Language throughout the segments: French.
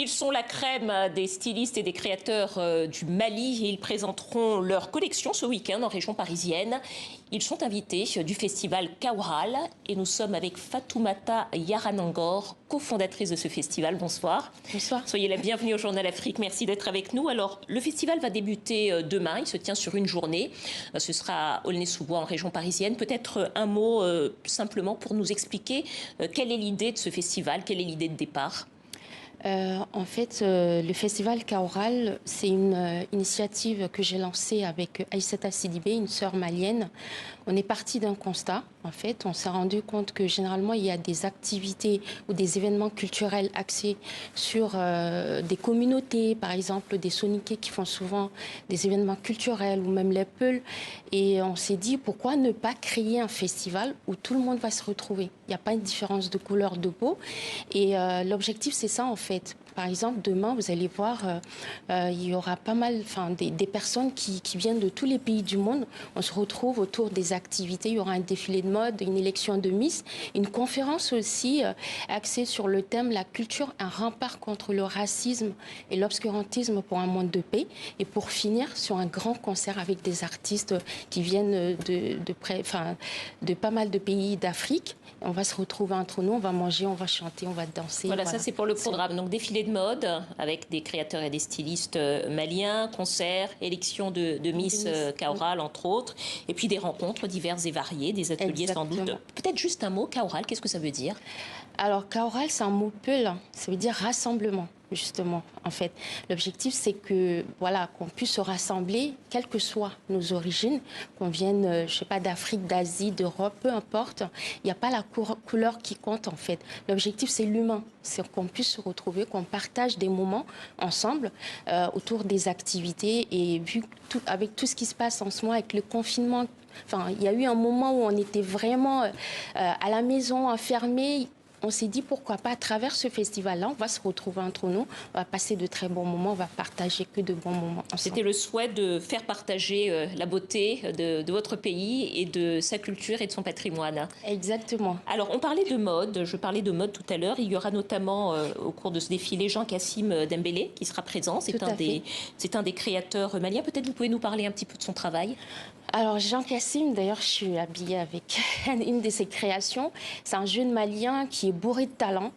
Ils sont la crème des stylistes et des créateurs du Mali et ils présenteront leur collection ce week-end en région parisienne. Ils sont invités du festival Kaoural et nous sommes avec Fatoumata Yaranangor, cofondatrice de ce festival. Bonsoir. Bonsoir. Soyez la bienvenue au Journal Afrique. Merci d'être avec nous. Alors, le festival va débuter demain. Il se tient sur une journée. Ce sera à Aulnay-sous-Bois en région parisienne. Peut-être un mot simplement pour nous expliquer quelle est l'idée de ce festival, quelle est l'idée de départ. En fait, le festival Kaoural, c'est une initiative que j'ai lancée avec Aïssata Sidibé, une sœur malienne. On est parti d'un constat. En fait, on s'est rendu compte que généralement, il y a des activités ou des événements culturels axés sur des communautés, par exemple des Soniké qui font souvent des événements culturels ou même les Peuls. Et on s'est dit, pourquoi ne pas créer un festival où tout le monde va se retrouver? Il n'y a pas une différence de couleur de peau. Et l'objectif, c'est ça, en fait. Par exemple, demain, vous allez voir, il y aura pas mal, des personnes qui viennent de tous les pays du monde. On se retrouve autour des activités. Il y aura un défilé de mode, une élection de Miss, une conférence aussi axée sur le thème la culture, un rempart contre le racisme et l'obscurantisme pour un monde de paix. Et pour finir, sur un grand concert avec des artistes qui viennent de pas mal de pays d'Afrique. On va se retrouver entre nous, on va manger, on va chanter, on va danser. Voilà. Ça c'est pour le programme. Donc défilé de mode avec des créateurs et des stylistes maliens, concerts, élection de Miss Kaoural entre autres, et puis des rencontres diverses et variées, des ateliers. Exactement. Sans doute. Peut-être juste un mot, Kaoural, qu'est-ce que ça veut dire? Alors Kaoural, c'est un mot peul, ça veut dire rassemblement. Justement, en fait, l'objectif, c'est que voilà, qu'on puisse se rassembler, quelles que soient nos origines, qu'on vienne, je sais pas, d'Afrique, d'Asie, d'Europe, peu importe. Il n'y a pas la couleur qui compte, en fait. L'objectif, c'est l'humain, c'est qu'on puisse se retrouver, qu'on partage des moments ensemble autour des activités. Et vu avec tout ce qui se passe en ce moment, avec le confinement, il y a eu un moment où on était vraiment à la maison, enfermés. On s'est dit pourquoi pas à travers ce festival-là, on va se retrouver entre nous, on va passer de très bons moments, on va partager que de bons moments ensemble. C'était le souhait de faire partager la beauté de votre pays et de sa culture et de son patrimoine. Exactement. Alors on parlait de mode, je parlais de mode tout à l'heure, il y aura notamment au cours de ce défilé Jean-Kassim Dembélé qui sera présent, c'est un des créateurs maliens. Peut-être vous pouvez nous parler un petit peu de son travail. Alors Jean-Kassim, d'ailleurs, je suis habillée avec une de ses créations. C'est un jeune malien qui est bourré de talent.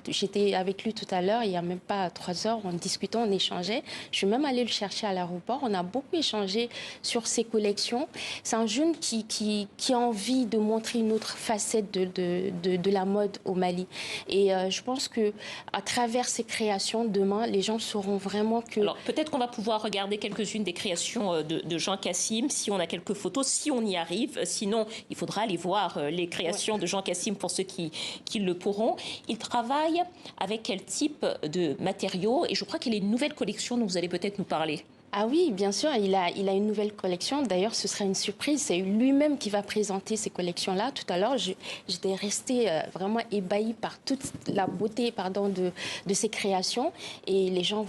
J'étais avec lui tout à l'heure, il n'y a même pas 3 heures, on discutait, on échangeait. Je suis même allée le chercher à l'aéroport. On a beaucoup échangé sur ses collections. C'est un jeune qui a envie de montrer une autre facette de la mode au Mali. Et je pense qu'à travers ses créations, demain, les gens sauront vraiment que... Alors peut-être qu'on va pouvoir regarder quelques-unes des créations de Jean-Kassim, si on a quelques photos, si on y arrive. Sinon, il faudra aller voir les créations de Jean-Kassim pour ceux qui le pourront. Il travaille avec quel type de matériaux? Et je crois qu'il a une nouvelle collection dont vous allez peut-être nous parler. Ah oui, bien sûr, il a une nouvelle collection. D'ailleurs, ce sera une surprise. C'est lui-même qui va présenter ces collections-là. Tout à l'heure, j'étais restée vraiment ébahie par toute la beauté de ses créations. Et les gens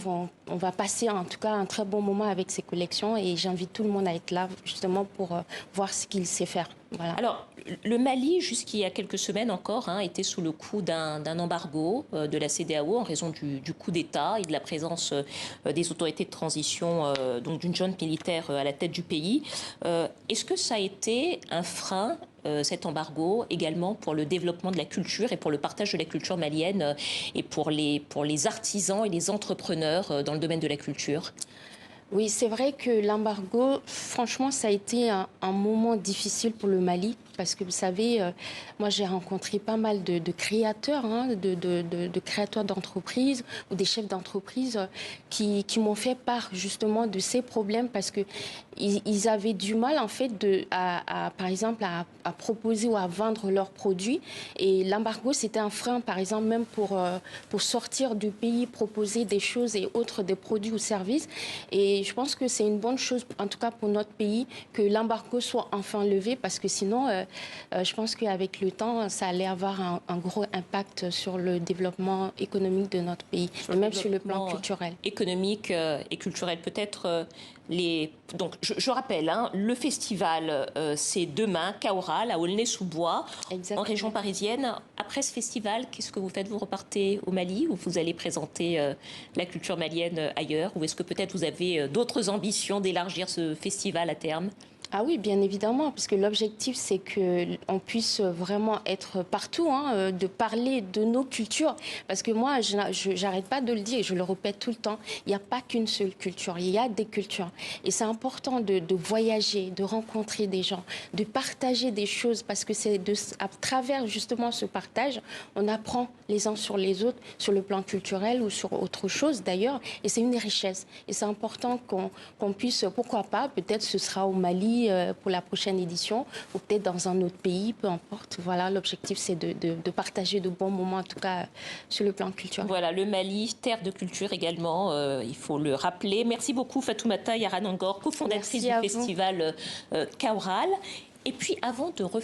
on va passer en tout cas un très bon moment avec ces collections. Et j'invite tout le monde à être là justement pour voir ce qu'il sait faire. Voilà. Alors, le Mali, jusqu'il y a quelques semaines encore, était sous le coup d'un embargo de la CEDEAO en raison du coup d'État et de la présence des autorités de transition, donc d'une junte militaire à la tête du pays. Est-ce que ça a été un frein, cet embargo, également pour le développement de la culture et pour le partage de la culture malienne et pour les artisans et les entrepreneurs dans le domaine de la culture? Oui, c'est vrai que l'embargo, franchement, ça a été un moment difficile pour le Mali. Parce que vous savez, moi j'ai rencontré pas mal de créateurs, de créateurs d'entreprises ou des chefs d'entreprise qui m'ont fait part justement de ces problèmes parce qu'ils avaient du mal en fait par exemple à proposer ou à vendre leurs produits. Et l'embargo c'était un frein par exemple même pour sortir du pays, proposer des choses et autres, des produits ou services. Et je pense que c'est une bonne chose en tout cas pour notre pays que l'embargo soit enfin levé parce que sinon... je pense qu'avec le temps, ça allait avoir un gros impact sur le développement économique de notre pays, et même sur le plan culturel. Économique et culturel, peut-être. Donc, je rappelle, hein, le festival, c'est demain, Kaoral, à Aulnay-sous-Bois, en région parisienne. Après ce festival, qu'est-ce que vous faites? Vous repartez au Mali ou vous allez présenter la culture malienne ailleurs? Ou est-ce que peut-être vous avez d'autres ambitions d'élargir ce festival à terme? Ah oui, bien évidemment, parce que l'objectif, c'est qu'on puisse vraiment être partout, hein, de parler de nos cultures. Parce que moi, je n'arrête pas de le dire et je le répète tout le temps, il n'y a pas qu'une seule culture, il y a des cultures. Et c'est important de voyager, de rencontrer des gens, de partager des choses, parce que c'est à travers justement ce partage, on apprend les uns sur les autres, sur le plan culturel ou sur autre chose d'ailleurs. Et c'est une richesse. Et c'est important qu'on puisse, pourquoi pas, peut-être ce sera au Mali, pour la prochaine édition ou peut-être dans un autre pays, peu importe. Voilà, l'objectif, c'est de partager de bons moments, en tout cas sur le plan culturel. Voilà, le Mali, terre de culture également, il faut le rappeler. Merci beaucoup Fatoumata Yaranangor, cofondatrice du festival Kaoral. Et puis avant de